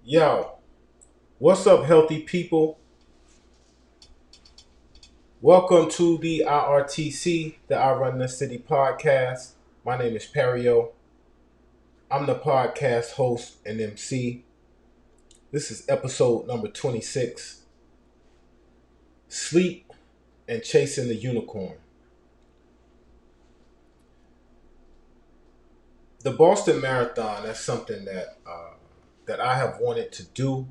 Yo, what's up, healthy people? Welcome to the iRTC, the I Run the City podcast. My name is Perio. I'm the podcast host and MC. This is episode number 26, Sleep and Chasing the Unicorn. The Boston Marathon, that's something that I have wanted to do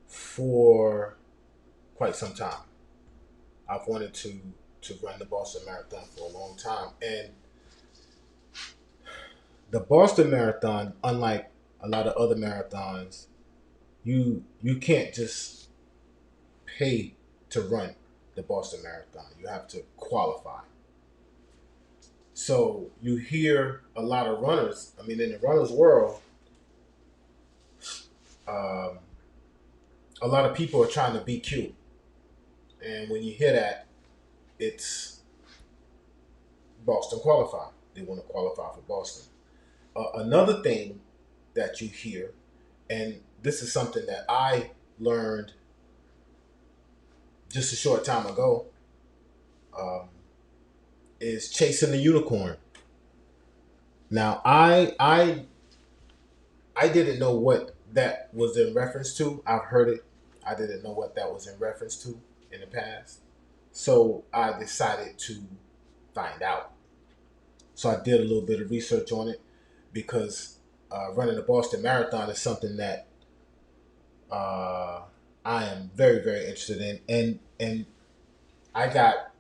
for quite some time. I've wanted to run the Boston Marathon for a long time. And the Boston Marathon, unlike a lot of other marathons, you can't just pay to run the Boston Marathon. You have to qualify. So you hear a lot of runners. I mean, in the runners world, um, a lot of people are trying to be cute, and when you hear that, it's Boston qualify. They want to qualify for Boston. Another thing that you hear, and this is something that I learned just a short time ago, um, is chasing the unicorn. Now, I didn't know what that was in reference to. I've heard it. I didn't know what that was in reference to in the past. So I decided to find out. So I did a little bit of research on it because running the Boston Marathon is something that uh, I am very, very interested in, and I got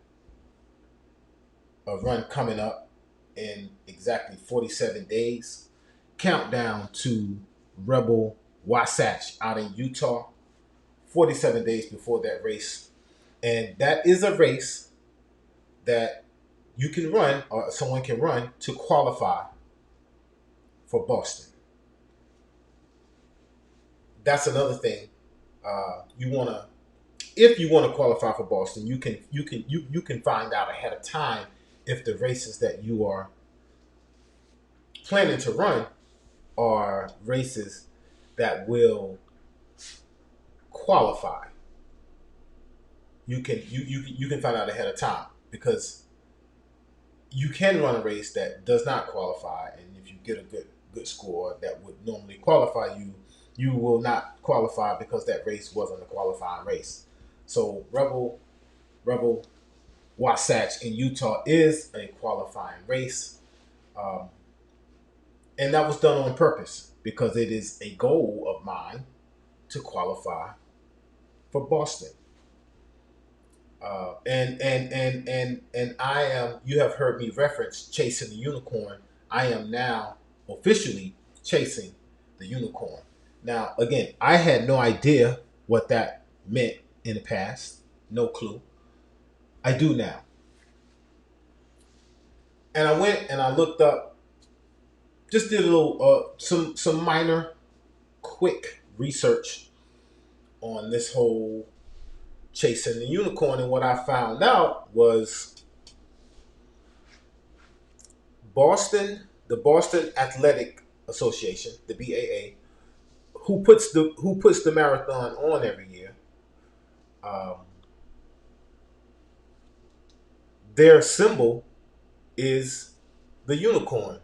a run coming up in exactly 47 days. Countdown to Rebel Wasatch out in Utah. 47 days before that race. And that is a race that you can run or someone can run to qualify for Boston. That's another thing. You want to if you want to qualify for Boston, you can find out ahead of time if the races that you are planning to run are races that will qualify. You can find out ahead of time because you can run a race that does not qualify, and if you get a good score that would normally qualify you, you will not qualify because that race wasn't a qualifying race. So Rebel Wasatch in Utah is a qualifying race, um, and that was done on purpose because it is a goal of mine to qualify for Boston. And I am. You have heard me reference chasing the unicorn. I am now officially chasing the unicorn. Now, again, I had no idea what that meant in the past. No clue. I do now. And I went and I looked up. Just did a little some minor, quick research on this whole chasing the unicorn, and what I found out was the Boston Athletic Association, the BAA, who puts the marathon on every year. Um, their symbol is the unicorn.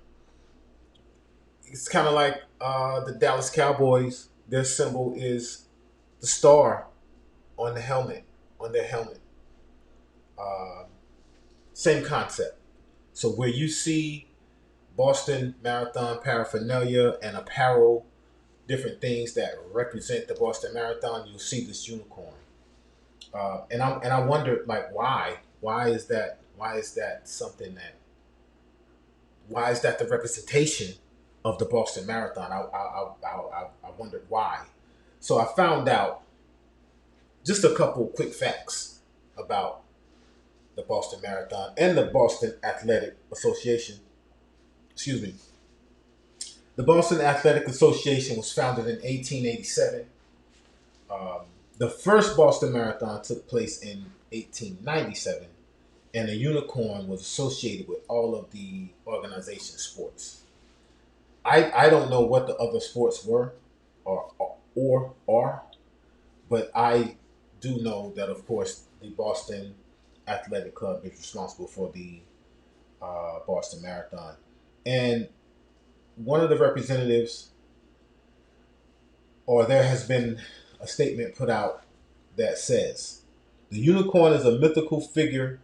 It's kind of like the Dallas Cowboys. Their symbol is the star on the helmet, on their helmet. Uh, Same concept. So where you see Boston Marathon paraphernalia and apparel, different things that represent the Boston Marathon, you'll see this unicorn. And I wondered, like, why is that? Why is that something that? Why is that the representation of the Boston Marathon? I wondered why. So I found out just a couple quick facts about the Boston Marathon and the Boston Athletic Association. Excuse me. The Boston Athletic Association was founded in 1887. Um, the first Boston Marathon took place in 1897, and a unicorn was associated with all of the organization sports. I don't know what the other sports were or or are, but I do know that, of course, the Boston Athletic Club is responsible for the Boston Marathon. And one of the representatives, or there has been a statement put out that says, the unicorn is a mythical figure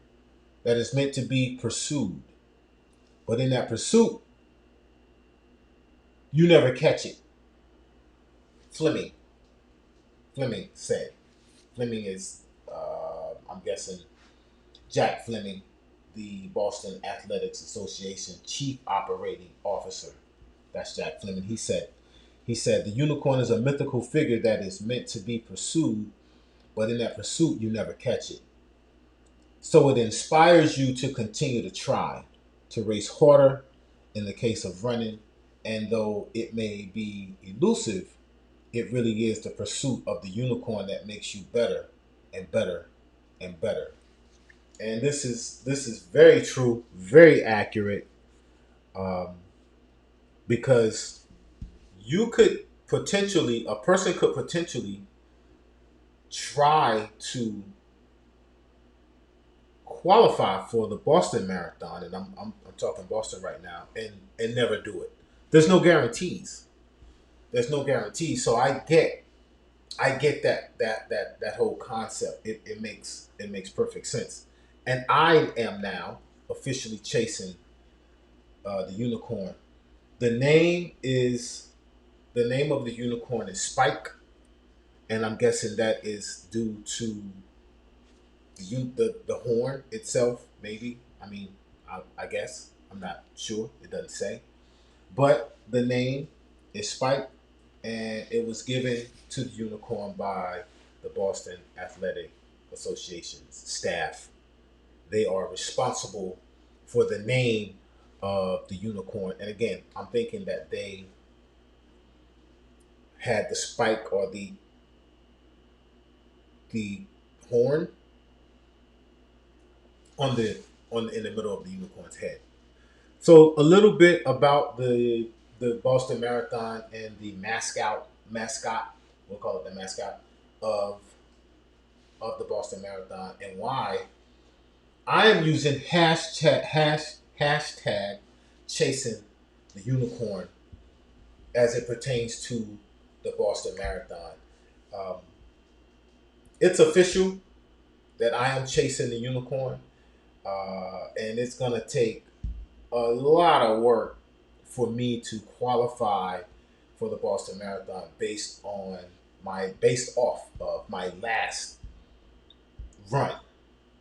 that is meant to be pursued. But in that pursuit, you never catch it. Fleming. Fleming said. Fleming is, I'm guessing, Jack Fleming, the Boston Athletics Association Chief Operating Officer. That's Jack Fleming. He said the unicorn is a mythical figure that is meant to be pursued, but in that pursuit you never catch it. So it inspires you to continue to try, to race harder in the case of running, and though it may be elusive, it really is the pursuit of the unicorn that makes you better and better and better. And this is very true, very accurate, um, because you could potentially, a person could potentially try to qualify for the Boston Marathon, and I'm talking Boston right now, and never do it. There's no guarantees. There's no guarantees. So I get that whole concept. It makes perfect sense. And I am now officially chasing the unicorn. The name is the name of the unicorn is Spike, and I'm guessing that is due to the horn itself. Maybe, I mean, I guess I'm not sure. It doesn't say, but the name is Spike, and it was given to the unicorn by the Boston Athletic Association's staff. They are responsible for the name of the unicorn. And again, I'm thinking that they had the spike or the horn on the in the middle of the unicorn's head. So a little bit about the Boston Marathon and the mascot, we'll call it the mascot of the Boston Marathon, and why I am using hashtag chasing the unicorn as it pertains to the Boston Marathon. Um, it's official that I am chasing the unicorn, and it's gonna take a lot of work for me to qualify for the Boston Marathon based off of my last run,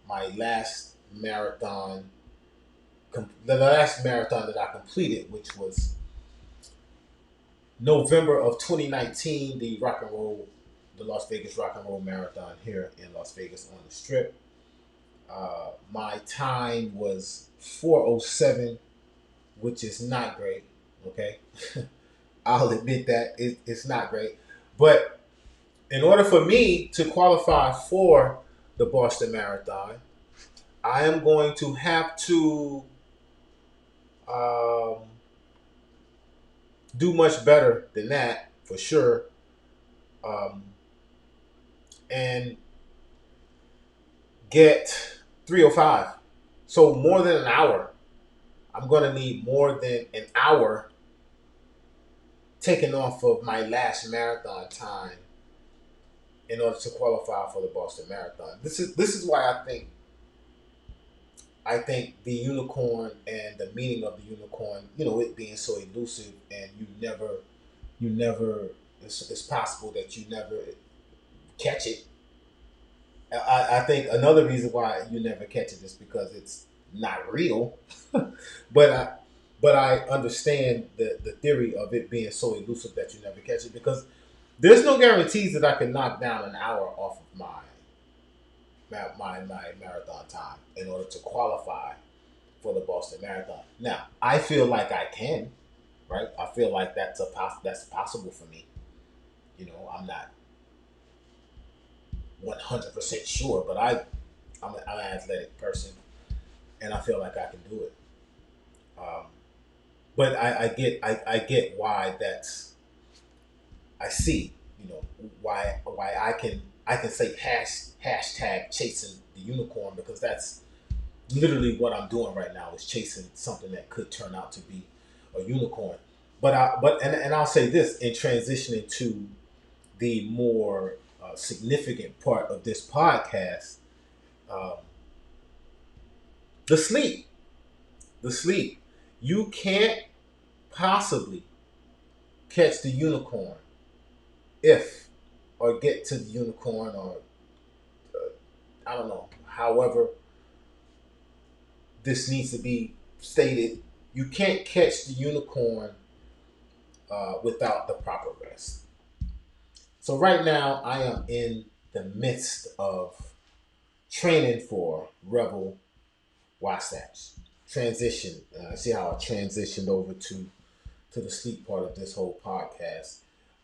my last marathon, the last marathon that I completed, which was November of 2019, the Las Vegas Rock and Roll Marathon here in Las Vegas on the Strip. My time was 4:07, which is not great. Okay, I'll admit that it's not great. But in order for me to qualify for the Boston Marathon, I am going to have to um, do much better than that for sure, um, and get 3:05. So more than an hour. I'm going to need more than an hour taken off of my last marathon time in order to qualify for the Boston Marathon. This is why I think the unicorn and the meaning of the unicorn, it being so elusive, and you never, it's possible that you never catch it. I think another reason why you never catch it is because it's not real. but I, but I understand the theory of it being so elusive that you never catch it, because there's no guarantees that I can knock down an hour off of my marathon time in order to qualify for the Boston Marathon. Now, I feel like I can, right? I feel like that's possible for me. I'm not 100% sure, but I'm an athletic person, and I feel like I can do it. Um, but I get why that's I see. why I can say hashtag chasing the unicorn, because that's literally what I'm doing right now, is chasing something that could turn out to be a unicorn. But I'll say this in transitioning to the more significant part of this podcast, um, the sleep, the sleep. You can't possibly catch the unicorn if, or get to the unicorn, or I don't know, however this needs to be stated. You can't catch the unicorn without the proper rest. So right now, I am in the midst of training for Rebel Wasatch. Transition. See how I transitioned over to the sleep part of this whole podcast,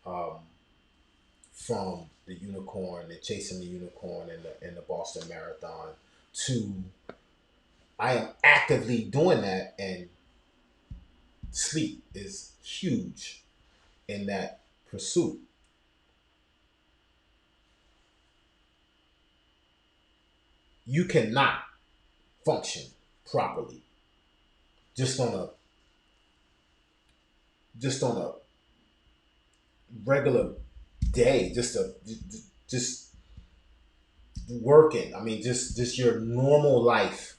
um, from the unicorn and chasing the unicorn in the Boston Marathon to I am actively doing that, and sleep is huge in that pursuit. You cannot function properly just on a just on a regular day, just working. I mean, just your normal life.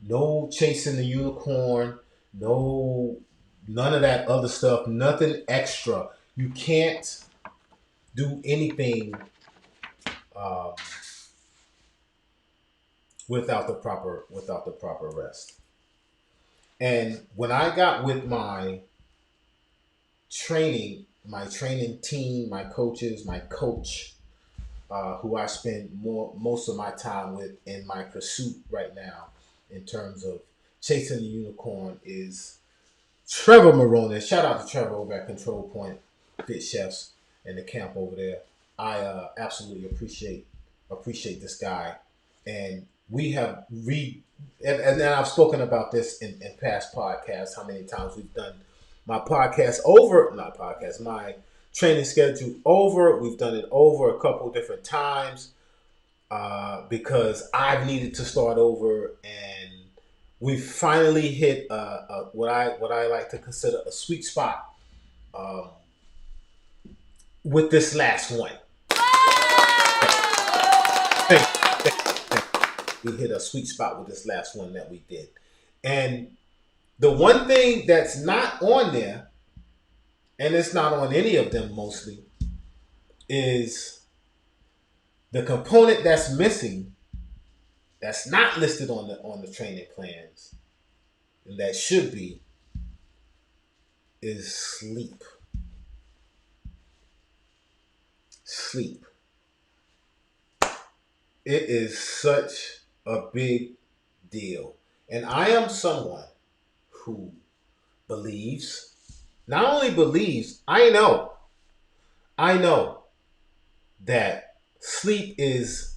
No chasing the unicorn. No, none of that other stuff. Nothing extra. You can't do anything um, without the proper rest. And when I got with my training team, my coaches, my coach, who I spend most of my time with in my pursuit right now, in terms of chasing the unicorn, is Trevor Maronis. Shout out to Trevor over at Control Point Fit Chefs and the camp over there. I absolutely appreciate this guy, and we have and then I've spoken about this in past podcasts. How many times we've done my podcast over, not podcast, my training schedule over. We've done it over a couple of different times, because I've needed to start over, and we finally hit what I like to consider a sweet spot, um, with this last one. We hit a sweet spot with this last one that we did, and the one thing that's not on there, and it's not on any of them mostly, is the component that's missing, that's not listed on the training plans, and that should be, is sleep. Sleep. It is such a big deal. And I am someone who believes, not only believes, I know that sleep is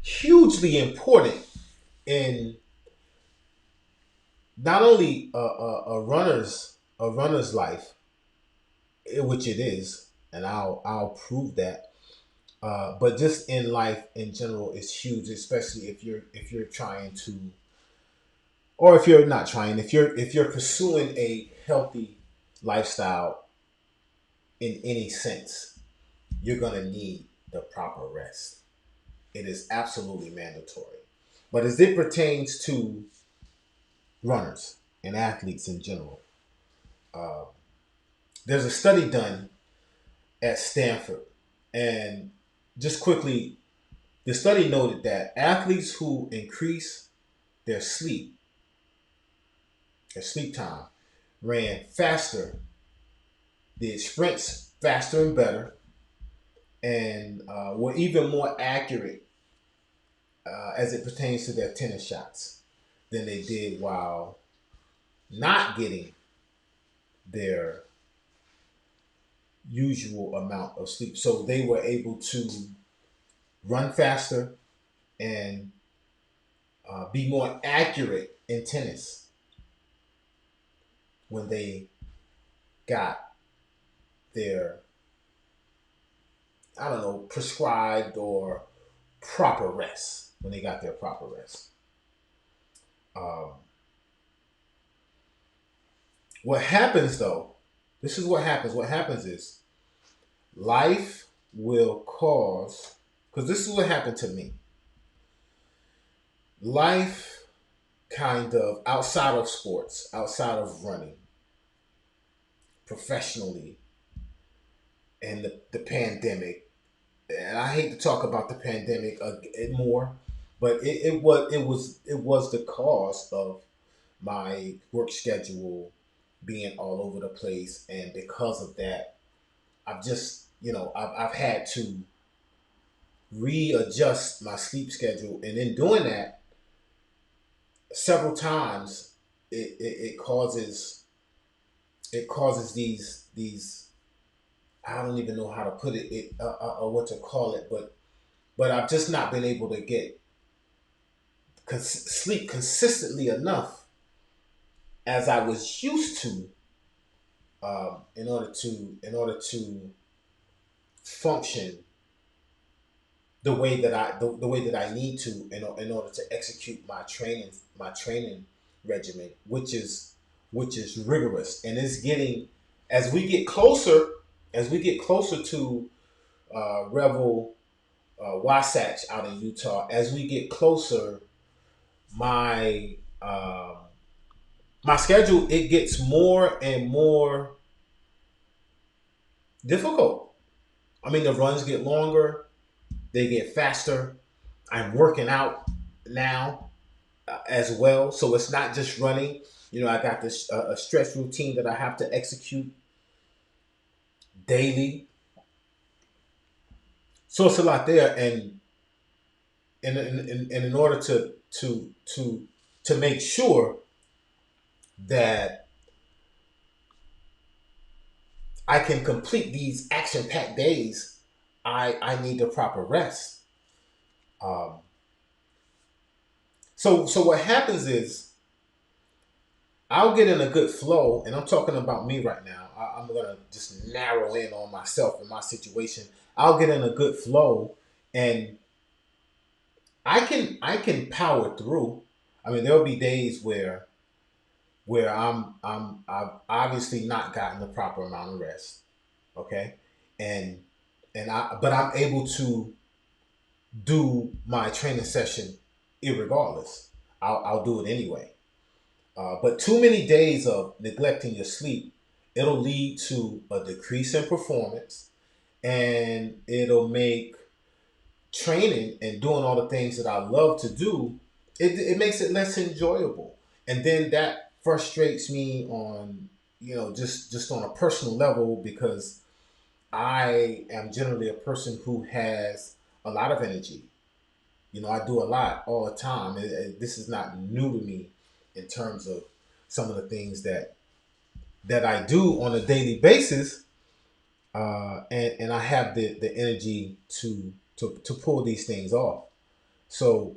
hugely important in not only a runner's life, which it is, and I'll prove that. But just in life in general is huge, especially if you're trying to, or if you're not trying, if you're pursuing a healthy lifestyle in any sense, you're gonna need the proper rest. It is absolutely mandatory. But as it pertains to runners and athletes in general, uh, there's a study done at Stanford, and just quickly, the study noted that athletes who increase their sleep time, ran faster, did sprints faster and better, and were even more accurate as it pertains to their tennis shots than they did while not getting their usual amount of sleep. So they were able to run faster and be more accurate in tennis when they got their I don't know, prescribed or proper rest, when they got their proper rest. Um, what happens though, this is what happens. What happens is life will cause, because this is what happened to me. Life kind of outside of sports, outside of running professionally, and the pandemic. And I hate to talk about the pandemic more, but it was the cause of my work schedule being all over the place, and because of that, I've just I've had to readjust my sleep schedule, and in doing that, several times it causes these I don't even know how to put it, or what to call it, but I've just not been able to get sleep consistently enough as I was used to, in order to function the way that I need to, in order to execute my training regimen, which is rigorous, and it's getting, as we get closer to Revel, Wasatch out in Utah. As we get closer, my my schedule, it gets more and more difficult. I mean, the runs get longer, they get faster. I'm working out now, as well, so it's not just running. I got this a stretch routine that I have to execute daily, so it's a lot there, and in order to make sure that I can complete these action-packed days, I need the proper rest. Um, so what happens is I'll get in a good flow, and I'm talking about me right now. I'm gonna just narrow in on myself and my situation. I'll get in a good flow, and I can power through. I mean, there'll be days where I've obviously not gotten the proper amount of rest. Okay, and but I'm able to do my training session irregardless. I'll do it anyway. But too many days of neglecting your sleep, it'll lead to a decrease in performance, and it'll make training and doing all the things that I love to do, it makes it less enjoyable. And then that frustrates me on, just on a personal level, because I am generally a person who has a lot of energy. I do a lot all the time. This is not new to me in terms of some of the things that I do on a daily basis, and I have the energy to pull these things off. So,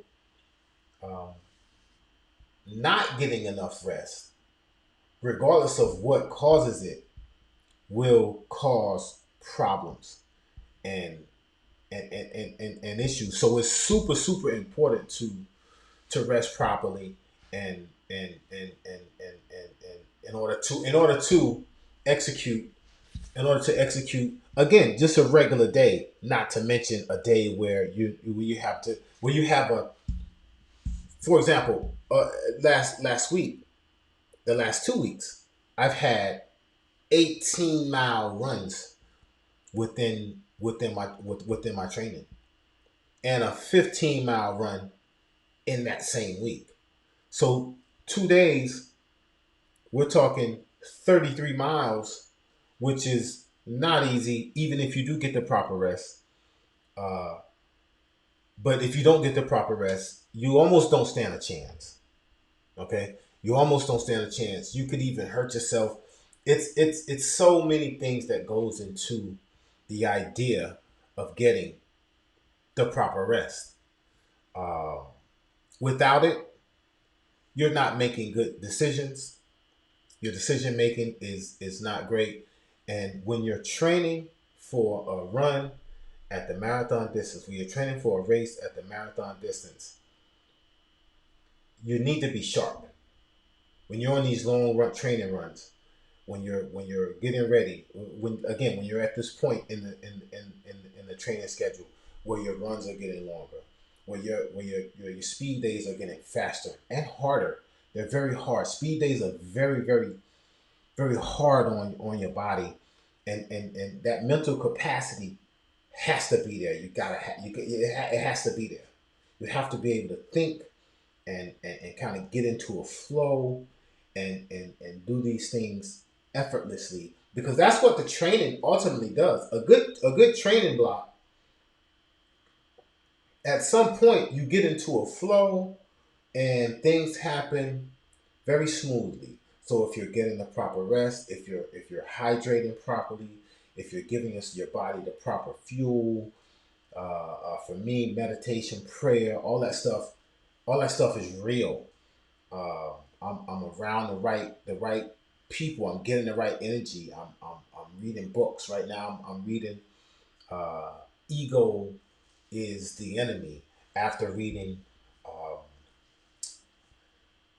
um, not getting enough rest, regardless of what causes it, will cause problems and and issues. So it's super super important to rest properly, and in order to execute again, just a regular day, not to mention a day where you have a, for example, last week, the last 2 weeks, I've had 18-mile runs within my training, and a 15-mile run in that same week. So 2 days, we're talking 33 miles, which is not easy, even if you do get the proper rest. Uh, but if you don't get the proper rest, you almost don't stand a chance. Okay, you almost don't stand a chance. You could even hurt yourself. It's so many things that goes into the idea of getting the proper rest. Uh, Without it, you're not making good decisions. Your decision making is not great, and when you're training for a run, at the marathon distance, when you're training for a race at the marathon distance, you need to be sharp. When you're on these long run training runs, when you're getting ready, when you're at this point in the training schedule where your runs are getting longer, where your speed days are getting faster and harder. They're very hard. Speed days are very hard on your body, and that mental capacity has to be there. You gotta it has to be there. You have to be able to think and kind of get into a flow and do these things effortlessly, because that's what the training ultimately does. A good training block, at some point you get into a flow and things happen very smoothly. So if you're getting the proper rest, if you're hydrating properly, if you're giving us your body the proper fuel, for me, meditation, prayer, all that stuff is real. I'm around the right people. I'm getting the right energy. I'm reading books right now. I'm reading uh, Ego is the Enemy, after reading um,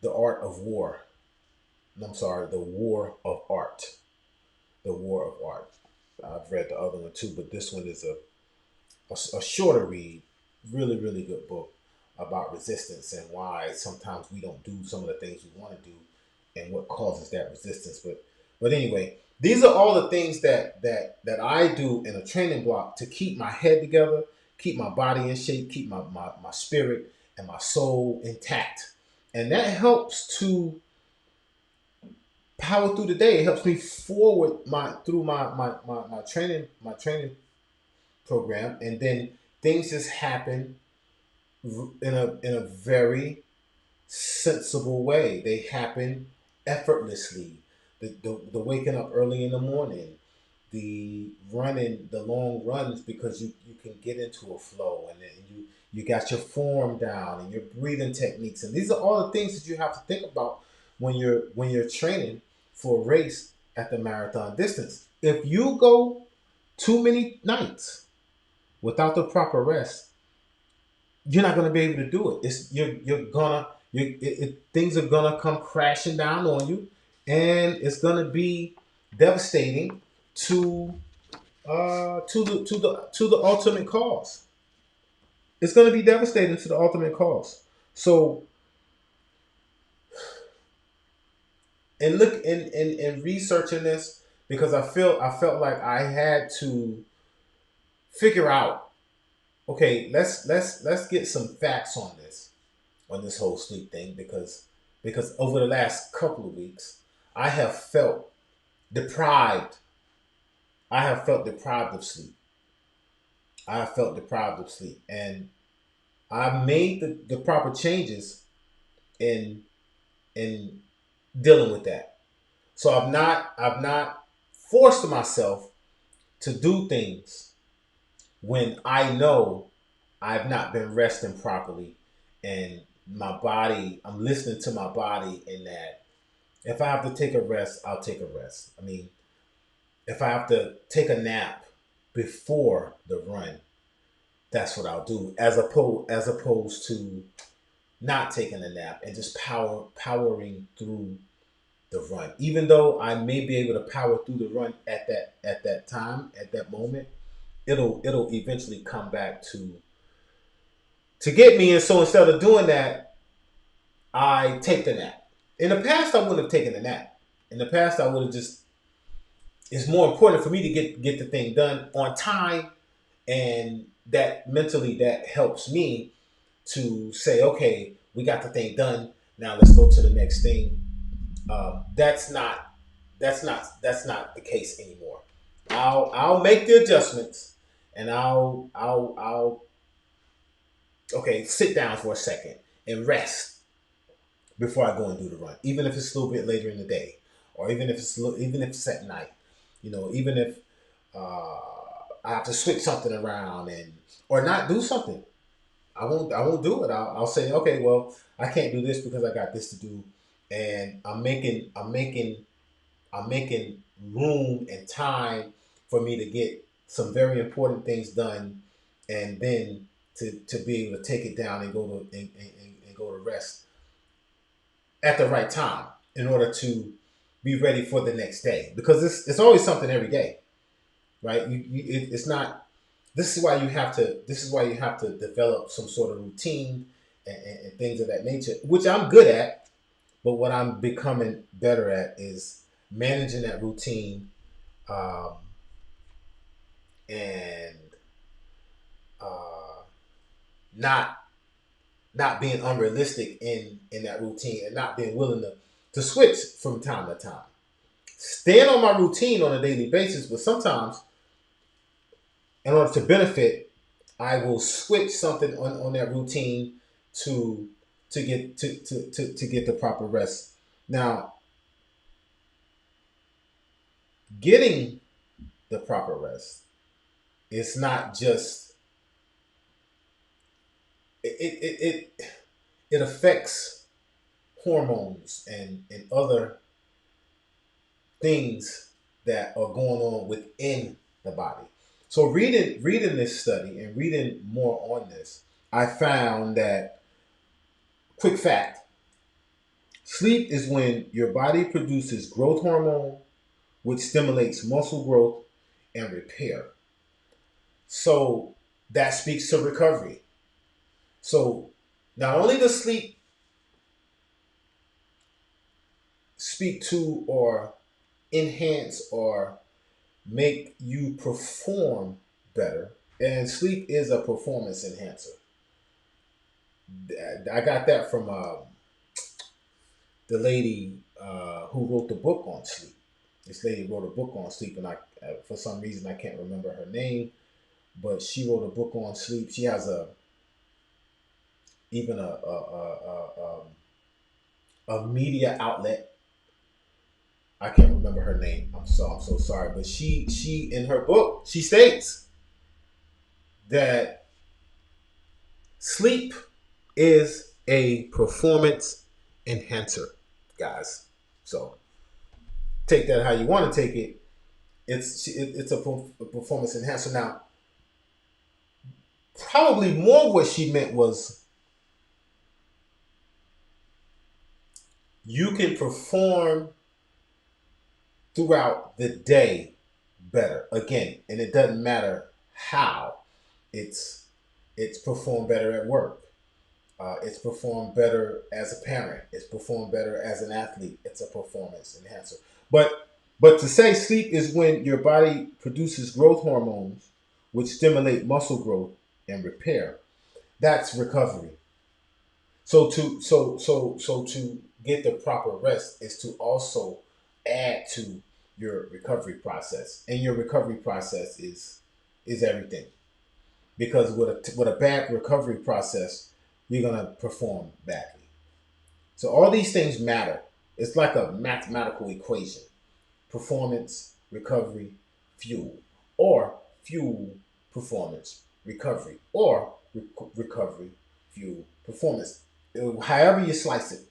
The Art of War. I'm sorry, The War of Art. The War of Art. I've read the other one too, but this one is a shorter read, really, really good book about resistance and why sometimes we don't do some of the things we want to do and what causes that resistance. But anyway, these are all the things that I do in a training block to keep my head together, keep my body in shape, keep my spirit and my soul intact. And that helps to power through the day. It helps me forward my training program, and then things just happen in a very sensible way. They happen effortlessly. The waking up early in the morning, the running, the long runs, because you can get into a flow, and then you got your form down and your breathing techniques, and these are all the things that you have to think about when you're training for a race at the marathon distance. If you go too many nights without the proper rest, you're not gonna be able to do it. You're gonna things are gonna come crashing down on you, and it's gonna be devastating to to the ultimate cause. It's gonna be devastating to the ultimate cause. So, and look in researching this, because I felt like I had to figure out, okay, let's get some facts on this whole sleep thing, because over the last couple of weeks I have felt deprived. I have felt deprived of sleep. I have felt deprived of sleep, and I made the proper changes in in dealing with that. So I've not forced myself to do things when I know I've not been resting properly, and my body, I'm listening to my body in that. If I have to take a rest, I'll take a rest. I mean, if I have to take a nap before the run, that's what I'll do. As opposed to not taking a nap and just powering through the run. Even though I may be able to power through the run at that time, at that moment, it'll eventually come back to get me. And so instead of doing that, I take the nap. In the past, I wouldn't have taken the nap. In the past, I would have just. It's more important for me to get the thing done on time, and that mentally that helps me to say, okay, we got the thing done. Now let's go to the next thing. That's not the case anymore. I'll make the adjustments, and I'll okay, sit down for a second and rest before I go and do the run, even if it's a little bit later in the day, or even if it's at night. Even if uh, I have to switch something around and or not do something, I won't do it. I'll say, okay, well, I can't do this because I got this to do, and I'm making room and time for me to get some very important things done, and then to be able to take it down and and go to rest at the right time in order to be ready for the next day, because it's always something every day, right? It's not. This is why you have to develop some sort of routine and things of that nature, which I'm good at. But what I'm becoming better at is managing that routine, um, and uh, not not being unrealistic in that routine, and not being willing to switch from time to time. Staying on my routine on a daily basis, but sometimes in order to benefit, I will switch something on that routine to to get the proper rest. Now, getting the proper rest, it's not just it affects hormones and other things that are going on within the body. So reading this study and reading more on this, I found that, quick fact, sleep is when your body produces growth hormone, which stimulates muscle growth and repair. So that speaks to recovery. So not only does sleep speak to or enhance or make you perform better, and sleep is a performance enhancer. I got that from the lady who wrote the book on sleep. This lady wrote a book on sleep, and I, for some reason, I can't remember her name, but she wrote a book on sleep. She has a even a media outlet. I can't remember her name. I'm so sorry, but she in her book she states that sleep is a performance enhancer, guys. So take that how you want to take it. It's a performance enhancer. Now, probably more what she meant was you can perform throughout the day better. Again, and it doesn't matter how. It's it's performed better at work. It's performed better as a parent. It's performed better as an athlete. It's a performance enhancer. But to say sleep is when your body produces growth hormones, which stimulate muscle growth and repair. That's recovery. So to get the proper rest is to also add to your recovery process, and your recovery process is everything. Because with a bad recovery process, you're gonna perform badly. So all these things matter. It's like a mathematical equation: performance, recovery, fuel, or fuel, performance, recovery, or recovery, fuel, performance. However you slice it,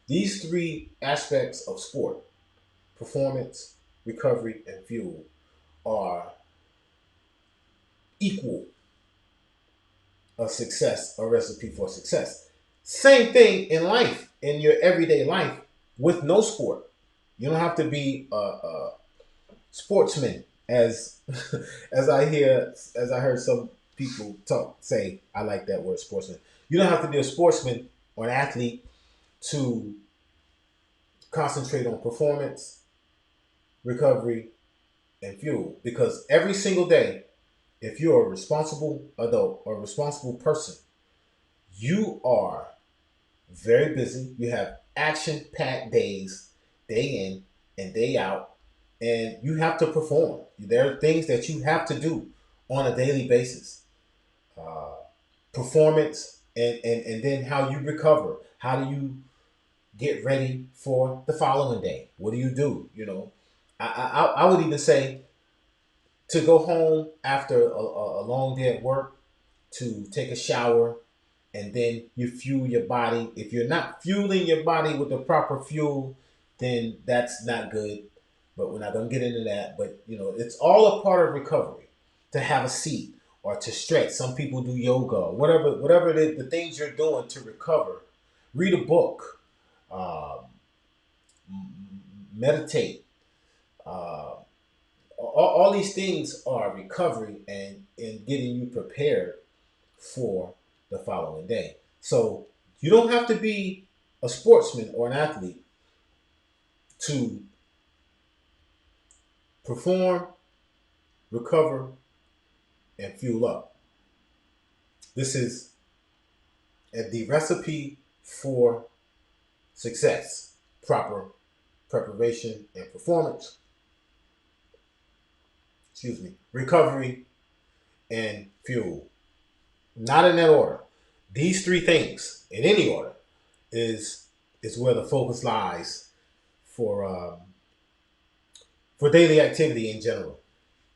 these three aspects of sport, performance, recovery, and fuel, are equal a success, a recipe for success. Same thing in life, in your everyday life, with no sport. You don't have to be a sportsman, as as I heard some people talk say. I like that word, sportsman. You don't have to be a sportsman or an athlete to concentrate on performance, recovery, and fuel. Because every single day, if you're a responsible adult or a responsible person, you are very busy. You have action packed days, day in and day out, and you have to perform. There are things that you have to do on a daily basis. Uh, Performance, and then how you recover. How do you get ready for the following day? What do you do? You know, I would even say to go home after a long day at work, to take a shower, and then you fuel your body. If you're not fueling your body with the proper fuel, then that's not good. but we're not going to get into that. But it's all a part of recovery. To have a seat or to stretch. Some people do yoga, whatever the things you're doing to recover. Read a book, um, meditate. Uh, all these things are recovery and getting you prepared for the following day. So you don't have to be a sportsman or an athlete to perform, recover, and fuel up. This is the recipe for success: proper preparation and performance, recovery and fuel. Not in that order. These three things, in any order, is where the focus lies for for daily activity in general.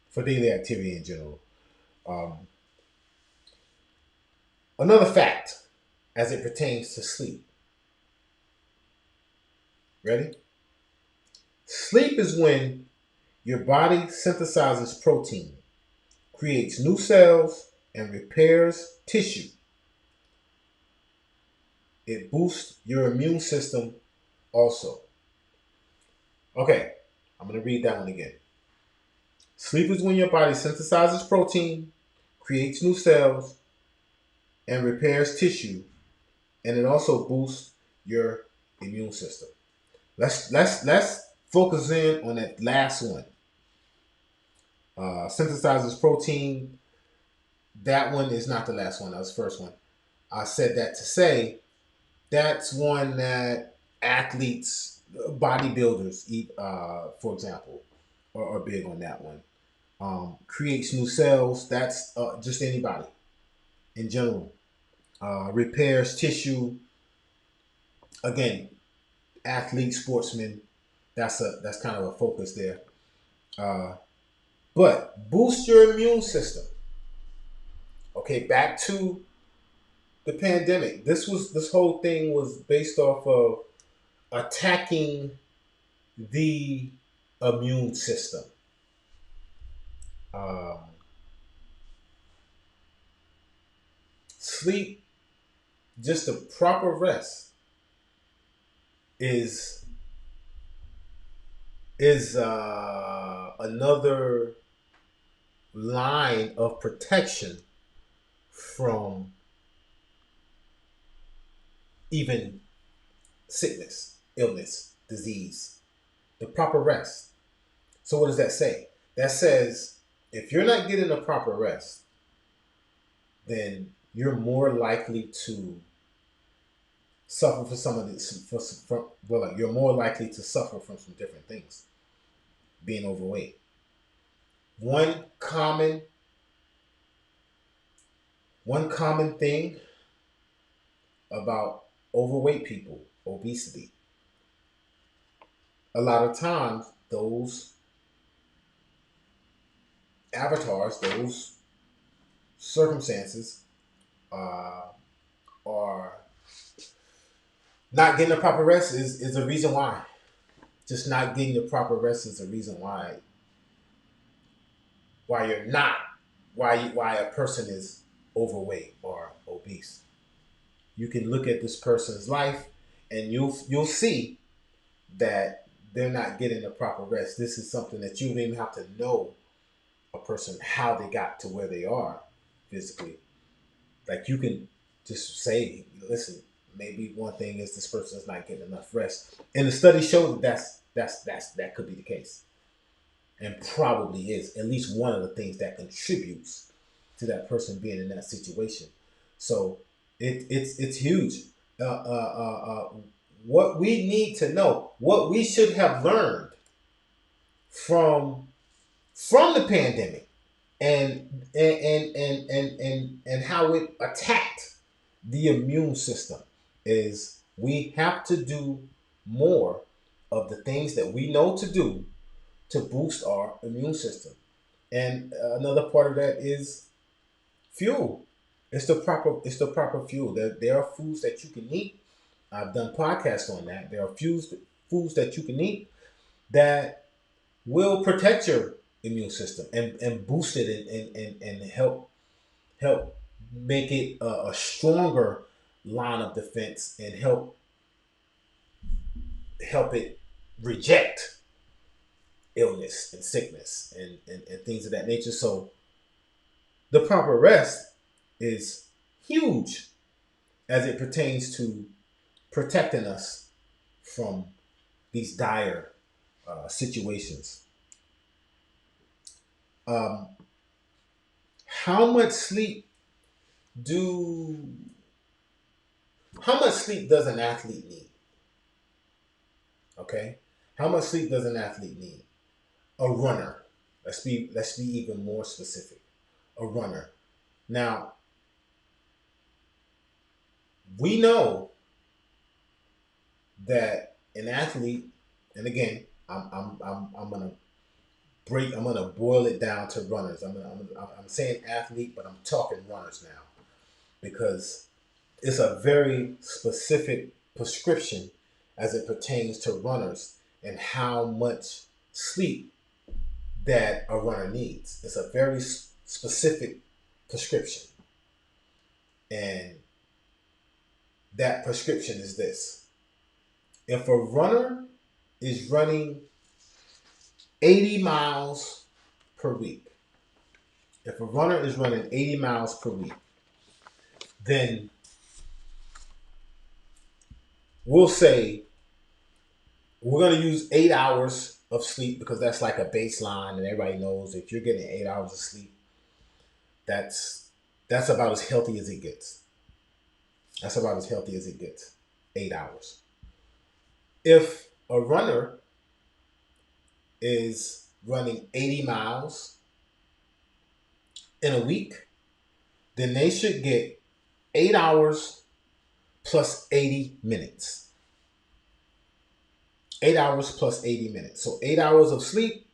For daily activity in general. Um, Another fact as it pertains to sleep. Ready? Sleep is when your body synthesizes protein, creates new cells, and repairs tissue. It boosts your immune system also. Okay, I'm going to read that one again. Sleep is when your body synthesizes protein, creates new cells, and repairs tissue, and it also boosts your immune system. Let's focus in on that last one. Synthesizes protein. That one is not the last one. That was the first one. I said that to say that's one that athletes, bodybuilders eat, for example, are big on that one. Creates new cells. That's just anybody in general. Repairs tissue. Again, athlete, sportsman. That's kind of a focus there. Uh, but boost your immune system. Okay, back to the pandemic. This whole thing was based off of attacking the immune system. Um, Sleep, just a proper rest, is another line of protection from even sickness, illness, disease. The proper rest. So what does that say? That says if you're not getting the proper rest, then you're more likely to suffer from some of this. You're more likely to suffer from some different things. Being overweight. One common thing about overweight people, obesity. A lot of times, those avatars, those circumstances, are not getting the proper rest is a reason why. Just not getting the proper rest is a reason why you're not why a person is overweight or obese. You can look at this person's life and you'll see that they're not getting the proper rest. This is something that you don't even have to know a person how they got to where they are physically. Like you can just say, listen, maybe one thing is this person is not getting enough rest. And the study showed that could be the case. And probably is at least one of the things that contributes to that person being in that situation. So it's huge. What we need to know, what we should have learned from the pandemic, and how it attacked the immune system, is we have to do more of the things that we know to do to boost our immune system. And another part of that is fuel. It's the proper fuel. There are foods that you can eat. I've done podcasts on that. There are foods that you can eat that will protect your immune system and boost it and help make it a stronger line of defense and help it reject illness and sickness and things of that nature. So the proper rest is huge as it pertains to protecting us from these dire situations. Um, how much sleep do how much sleep does an athlete need? Okay, how much sleep does an athlete need? A runner. Let's be even more specific. A runner. Now we know that an athlete, and again, I'm gonna I'm gonna boil it down to runners. I'm saying athlete, but I'm talking runners now because it's a very specific prescription as it pertains to runners and how much sleep that a runner needs. It's a very specific prescription. And that prescription is this: if a runner is running 80 miles per week, if a runner is running 80 miles per week, then we'll say we're going to use 8 hours of sleep because that's like a baseline, and everybody knows if you're getting 8 hours of sleep, that's that's about as healthy as it gets. That's about as healthy as it gets. 8 hours. If a runner is running 80 miles in a week, then they should get 8 hours plus 80 minutes. 8 hours plus 80 minutes. So 8 hours of sleep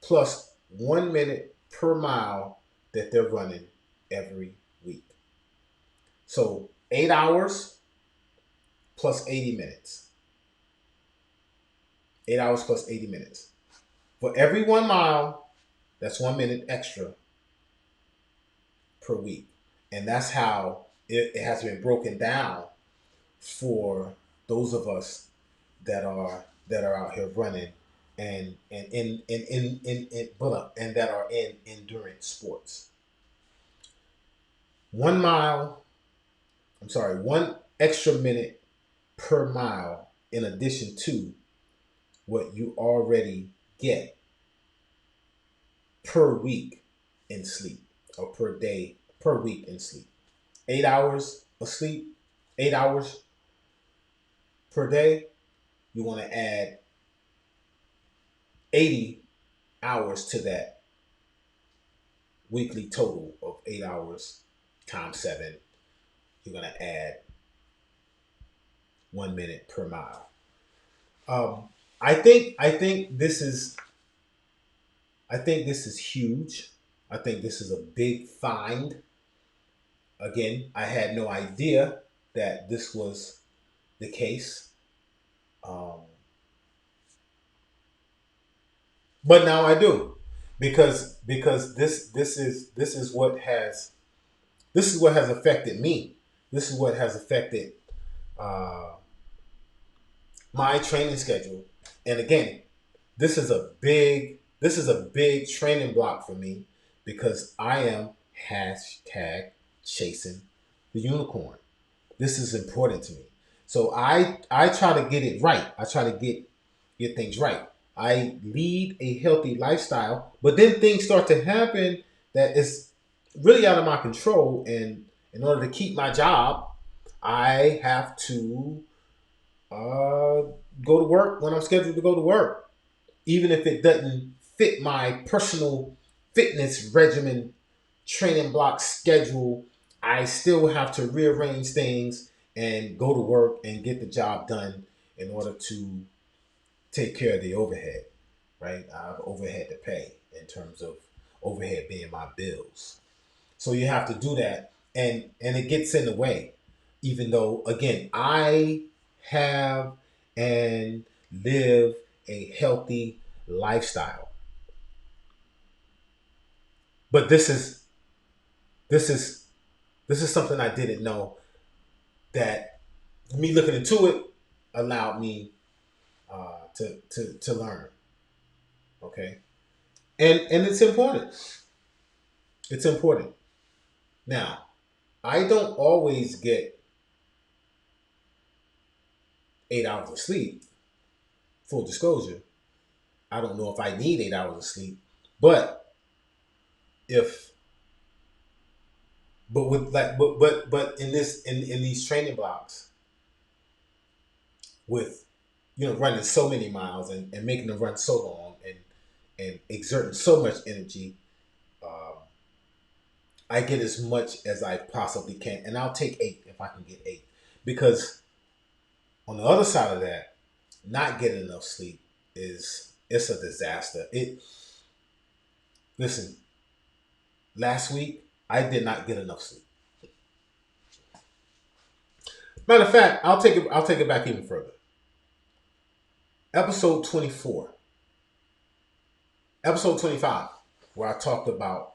plus 1 minute per mile that they're running every week. So 8 hours plus 80 minutes. 8 hours plus 80 minutes. For every 1 mile, that's 1 minute extra per week. And that's how it has been broken down for those of us that are out here running and that are in endurance sports. 1 mile, I'm sorry, 1 extra minute per mile in addition to what you already get per week in sleep or per day, per week in sleep. 8 hours of sleep, 8 hours per day, you want to add 80 hours to that weekly total of 8 hours times 7. You're going to add 1 minute per mile. Um, I think this is huge. I think this is a big find. Again, I had no idea that this was the case, um, but now I do, because this is what has affected me. This is what has affected uh, my training schedule. And again, this is a big training block for me because I am hashtag chasing the unicorn. This is important to me. So I try to get it right. I try to get things right. I lead a healthy lifestyle, but then things start to happen that is really out of my control. And in order to keep my job, I have to uh, go to work when I'm scheduled to go to work, even if it doesn't fit my personal fitness regimen, training block schedule. I still have to rearrange things and go to work and get the job done in order to take care of the overhead, right? I have overhead to pay in terms of overhead being my bills. So you have to do that, and it gets in the way. Even though, again, I have and live a healthy lifestyle. But this is this is something I didn't know, that me looking into it allowed me to learn. Okay, and it's important. It's important. Now, I don't always get 8 hours of sleep. Full disclosure, I don't know if I need 8 hours of sleep, but if but with like but in this in these training blocks, with running so many miles and making them run so long and exerting so much energy, um, I get as much as I possibly can, and I'll take 8 if I can get 8, because on the other side of that, not getting enough sleep is it's a disaster. It Listen, last week I did not get enough sleep. Matter of fact, I'll take it back even further. Episode 24, episode 25, where I talked about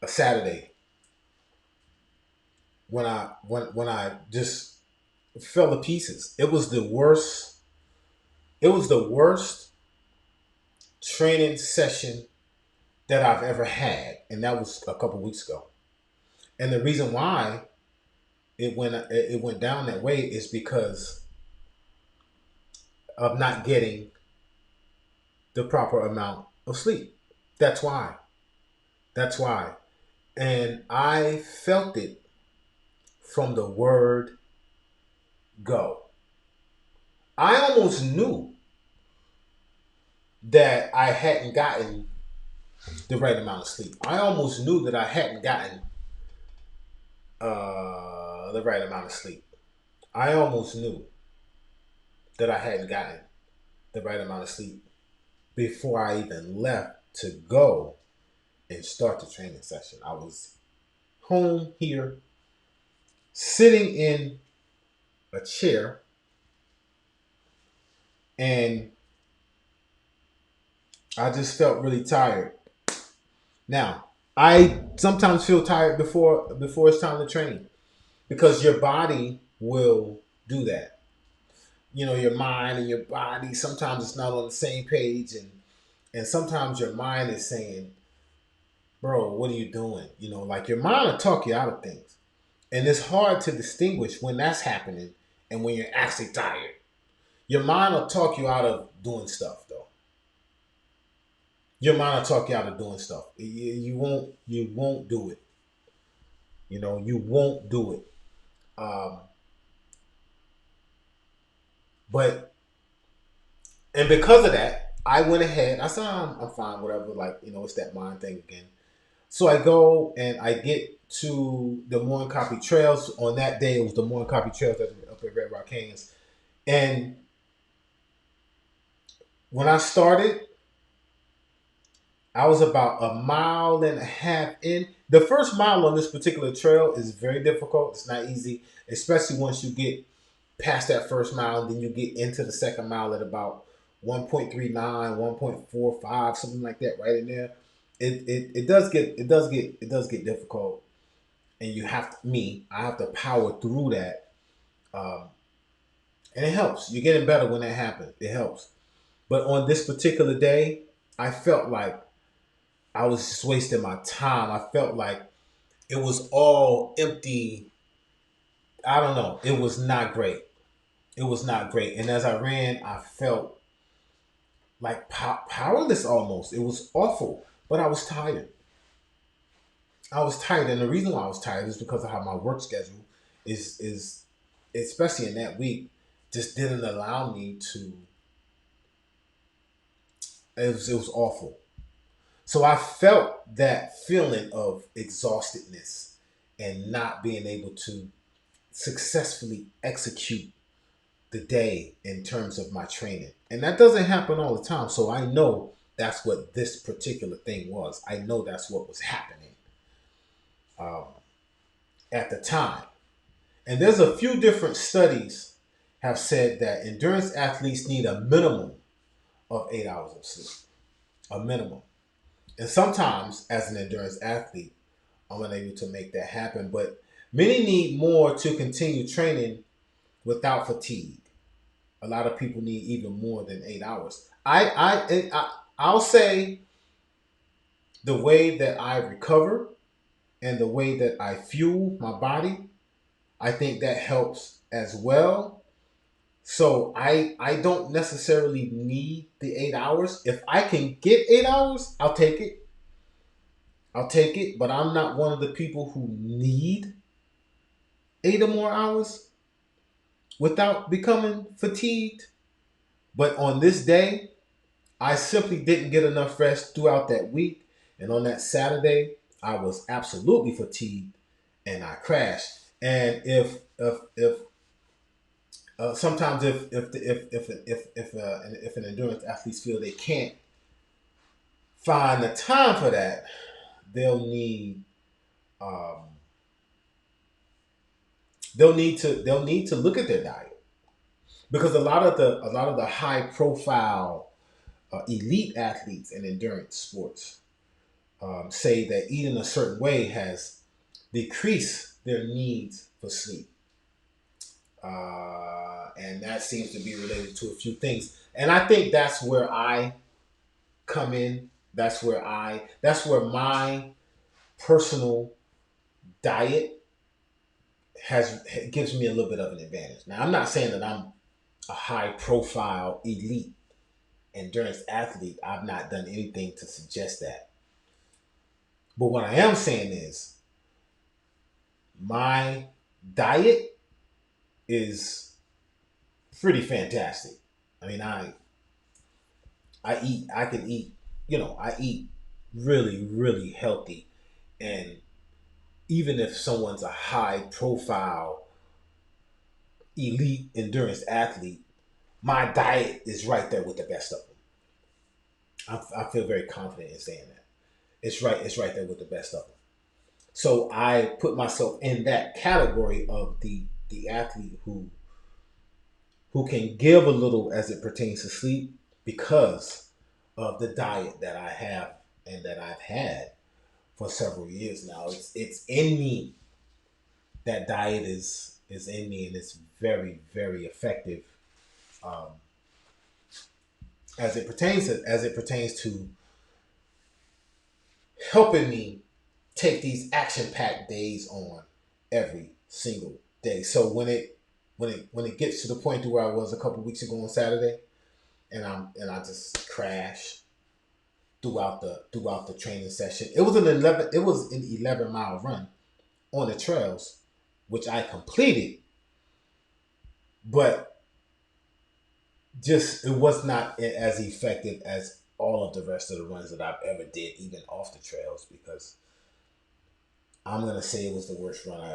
a Saturday when I just fell to pieces. It was the worst. It was the worst training session that I've ever had, and that was a couple weeks ago. And the reason why it went down that way is because of not getting the proper amount of sleep. That's why. That's why. And I felt it from the word go. I almost knew that I hadn't gotten the right amount of sleep. I almost knew that I hadn't gotten the right amount of sleep. I almost knew that I hadn't gotten the right amount of sleep before I even left to go and start the training session. I was home here, sitting in a chair, and I just felt really tired. Now, I sometimes feel tired before it's time to train, because your body will do that. Your mind and your body, sometimes it's not on the same page, and sometimes your mind is saying, bro, what are you doing? Like, your mind will talk you out of things. And it's hard to distinguish when that's happening and when you're actually tired. Your mind will talk you out of doing stuff, though. Your mind will talk you out of doing stuff. You won't do it. You won't do it. Um, but and because of that, I went ahead. I said, I'm fine, whatever. Like, it's that mind thing again. So I go and I get to the Morning Coffee Trails. On that day, it was the Morning Coffee Trails up at Red Rock Canyons. And when I started, I was about a mile and a half in. The first mile on this particular trail is very difficult. It's not easy, especially once you get past that first mile, and then you get into the second mile at about 1.39, 1.45, something like that, right in there. It does get difficult, and I have to power through that, um, and it helps. You're getting better when that happens. It helps. But on this particular day, I felt like I was just wasting my time. I felt like it was all empty. I don't know. It was not great. It was not great. And as I ran, I felt like powerless almost. It was awful. But I was tired. I was tired, and the reason why I was tired is because of how my work schedule is especially in that week, just didn't allow me to. It was awful. So I felt that feeling of exhaustedness and not being able to successfully execute the day in terms of my training. And that doesn't happen all the time. So I know that's what this particular thing was. I know that's what was happening um, at the time. And there's a few different studies have said that endurance athletes need a minimum of 8 hours of sleep, a minimum. And sometimes, as an endurance athlete, I'm unable to make that happen. But many need more to continue training without fatigue. A lot of people need even more than 8 hours. I'll say the way that I recover and the way that I fuel my body, I think that helps as well. So I don't necessarily need the 8 hours. If I can get 8 hours, I'll take it. I'll take it. But I'm not one of the people who need 8 or more hours without becoming fatigued. But on this day, I simply didn't get enough rest throughout that week. And on that Saturday, I was absolutely fatigued and I crashed. And if sometimes if an endurance athlete feel they can't find the time for that, they'll need um, they'll need to look at their diet, because a lot of the high profile elite athletes in endurance sports say that eating a certain way has decreased their needs for sleep. And that seems to be related to a few things. And I think that's where I come in. That's where my personal diet has gives me a little bit of an advantage. Now, I'm not saying that I'm a high profile elite endurance athlete. I've not done anything to suggest that. But what I am saying is my diet is pretty fantastic. I mean, I can eat, I eat really, really healthy. And even if someone's a high profile elite endurance athlete, my diet is right there with the best of them. I feel very confident in saying that. It's right there with the best of them. So I put myself in that category of the athlete who can give a little as it pertains to sleep because of the diet that I have and that I've had for several years now. It's in me. That diet is in me, and it's very, very effective um, as it pertains to helping me take these action packed days on every single day. So when it gets to the point to where I was a couple weeks ago on Saturday, and I just crash throughout the training session. It was an 11 mile run on the trails, which I completed, but just it was not as effective as all of the rest of the runs that I've ever did, even off the trails, because I'm gonna say it was the worst run I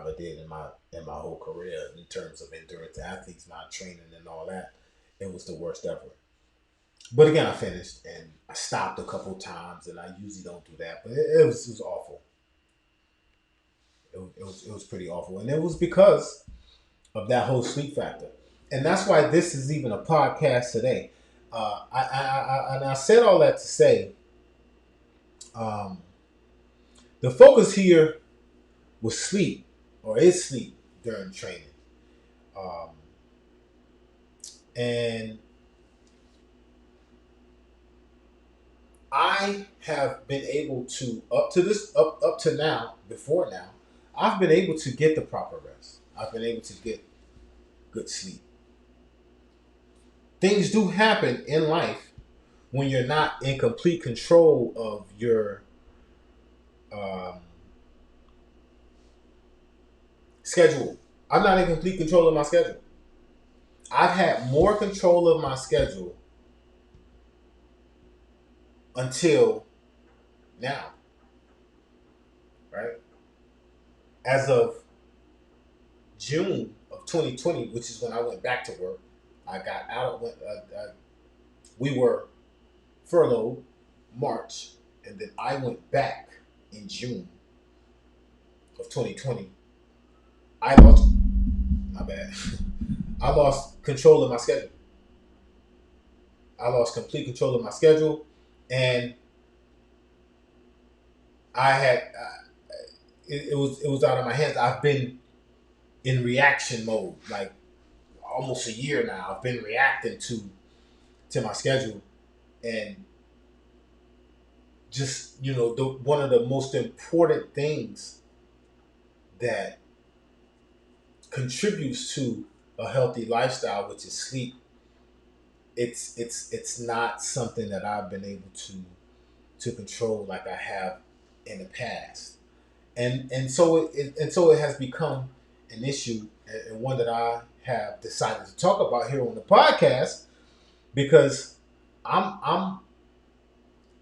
ever did in my whole career in terms of endurance athletes, not training and all that. It was the worst ever. But again, I finished and I stopped a couple times, and I usually don't do that. But it was awful. It was pretty awful, and it was because of that whole sleep factor. And that's why this is even a podcast today. And I said all that to say, um, the focus here was sleep, or is sleep during training. Um, and I have been able to up to now, before now, I've been able to get the proper rest. I've been able to get good sleep. Things do happen in life when you're not in complete control of your um, schedule. I'm not in complete control of my schedule. I've had more control of my schedule until now, right? As of June of 2020, which is when I went back to work, I got out of we were furloughed March, and then I went back in June of 2020. I lost my bad. I lost control of my schedule. I lost complete control of my schedule, and I had it was out of my hands. I've been in reaction mode like almost a year now. I've been reacting to my schedule, and just one of the most important things that contributes to a healthy lifestyle, which is sleep. It's not something that I've been able to control like I have in the past, and so it has become an issue, and one that I have decided to talk about here on the podcast because I'm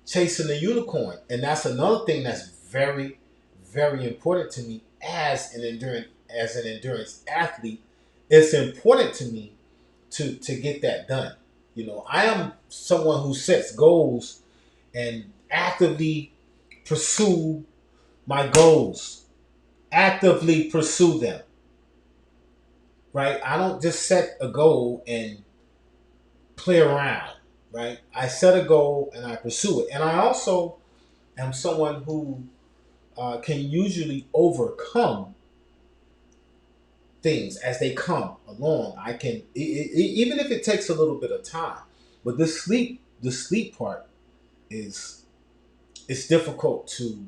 chasing the unicorn, and that's another thing that's very, very important to me as an endurance athlete. It's important to me to get that done. I am someone who sets goals and actively pursue my goals, actively pursue them. Right? I don't just set a goal and play around. Right? I set a goal and I pursue it, and I also am someone who can usually overcome things as they come along. I can, even if it takes a little bit of time. But the sleep part is it's difficult to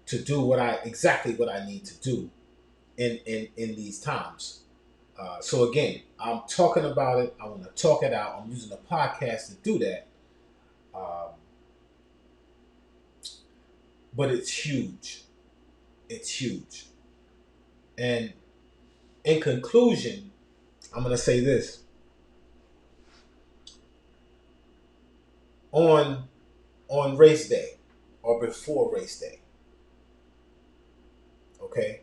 do exactly what I need to do in these times. So again, I'm talking about it. I want to talk it out. I'm using a podcast to do that. Um, but it's huge. It's huge. And in conclusion, I'm going to say this. On on race day or before race day, okay?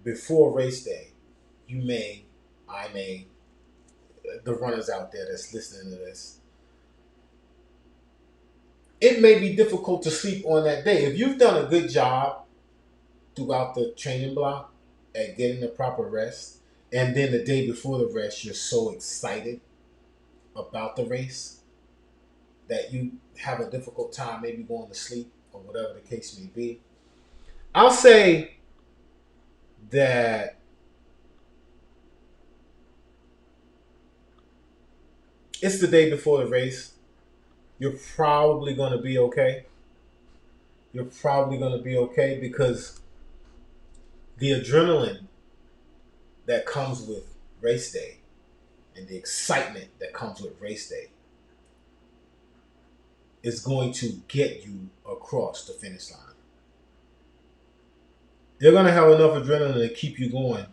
Before race day, I may, the runners out there that's listening to this, it may be difficult to sleep on that day. If you've done a good job throughout the training block at getting the proper rest, and then the day before the rest, you're so excited about the race that you have a difficult time maybe going to sleep or whatever the case may be. I'll say that it's the day before the race. You're probably going to be okay. You're probably going to be okay because the adrenaline that comes with race day and the excitement that comes with race day is going to get you across the finish line. You're going to have enough adrenaline to keep you going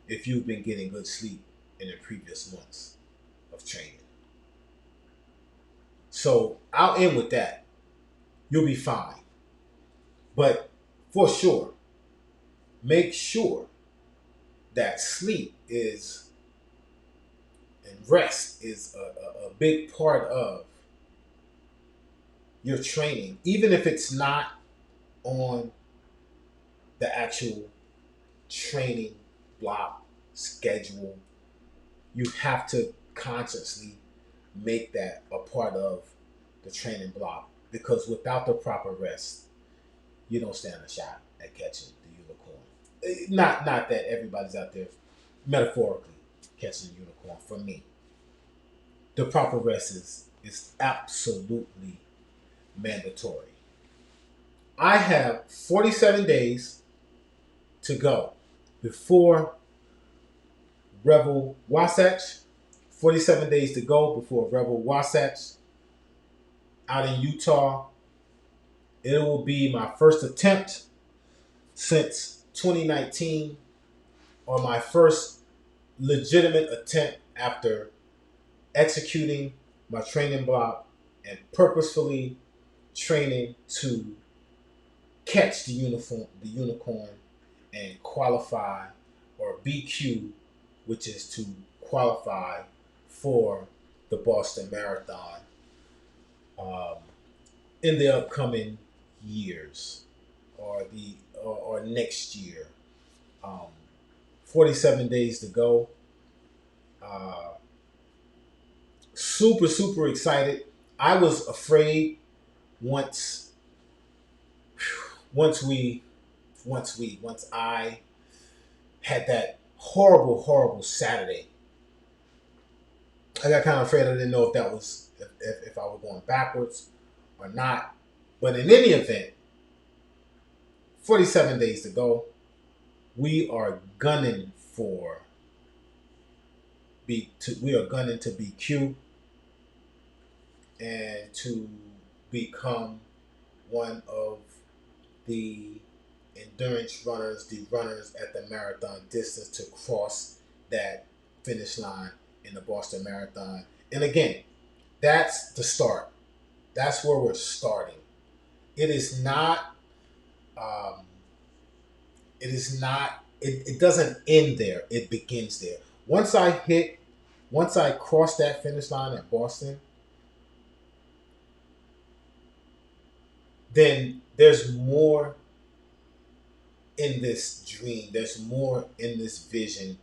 if you've been getting good sleep in the previous months of training. So I'll end with that. You'll be fine. But for sure, make sure that sleep is and rest is a big part of your training, even if it's not on the actual training block schedule. You have to consciously make that a part of the training block because without the proper rest, you don't stand a shot at catching the unicorn. Not that everybody's out there metaphorically catching the unicorn. For me, the proper rest is absolutely mandatory. I have 47 days to go before Revel Wasatch. 47 days to go before Revel Wasatch out in Utah. It will be my first attempt since 2019, or my first legitimate attempt after executing my training block and purposefully training to catch the unicorn and qualify, or BQ, which is to qualify for the Boston Marathon um, in the upcoming years or next year. Um, 47 days to go. Uh, super, super excited. I was afraid once, once we, once I had that horrible, horrible Saturday. I got kind of afraid. I didn't know if that was if I was going backwards or not. But in any event, 47 days to go. We are gunning for we are gunning to BQ and to become one of the endurance runners, the runners at the marathon distance to cross that finish line in the Boston Marathon. And again, that's the start. That's where we're starting. It is not. Um, it is not. It doesn't end there. It begins there. Once I hit, once I cross that finish line at Boston, then there's more in this dream. There's more in this vision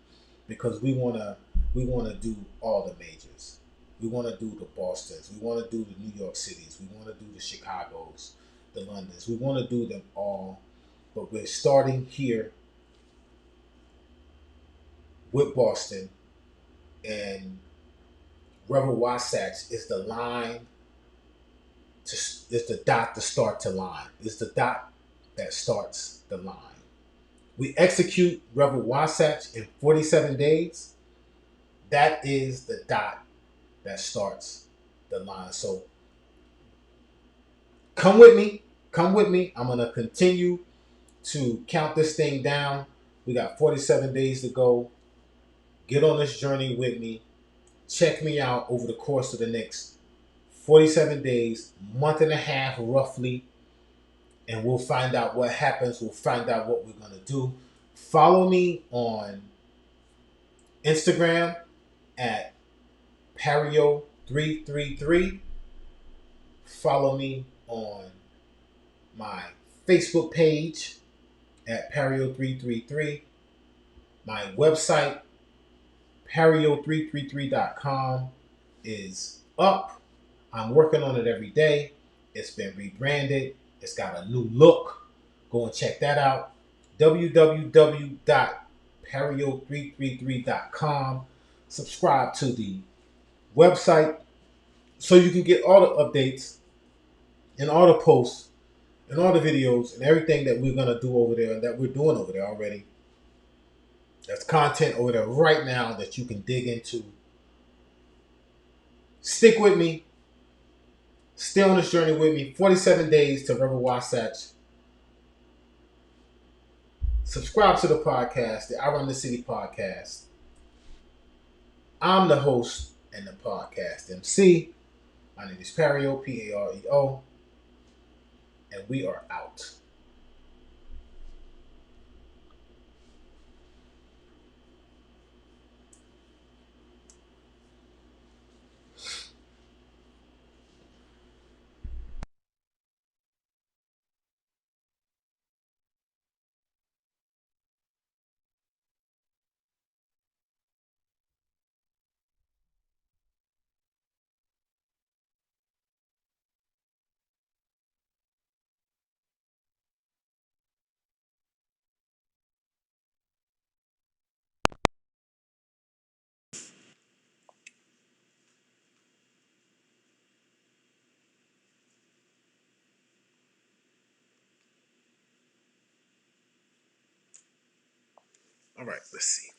because we wanna do all the majors. We want to do the Bostons. We want to do the New York Cities. We want to do the Chicagos, the Londons. We want to do them all, but we're starting here with Boston, and Revel Wasatch is the line to is the dot to start to line. Is the dot that starts the line. We execute Revel Wasatch in 47 days. That is the dot that starts the line. So come with me. Come with me. I'm going to continue to count this thing down. We got 47 days to go. Get on this journey with me. Check me out over the course of the next 47 days, month and a half roughly, and we'll find out what happens. We'll find out what we're going to do. Follow me on Instagram at Pario333. Follow me on my Facebook page at Pario333. My website, Pario333.com, is up. I'm working on it every day. It's been rebranded. It's got a new look. Go and check that out. www.pario333.com. Subscribe to the website so you can get all the updates and all the posts and all the videos and everything that we're going to do over there and that we're doing over there already. There's content over there right now that you can dig into. Stick with me. Stay on this journey with me. 47 days to River Wasatch. Subscribe to the podcast, the I Run the City podcast. I'm the host and the podcast MC. My name is Pario, P-A-R-E-O, and we are out. All right, let's see.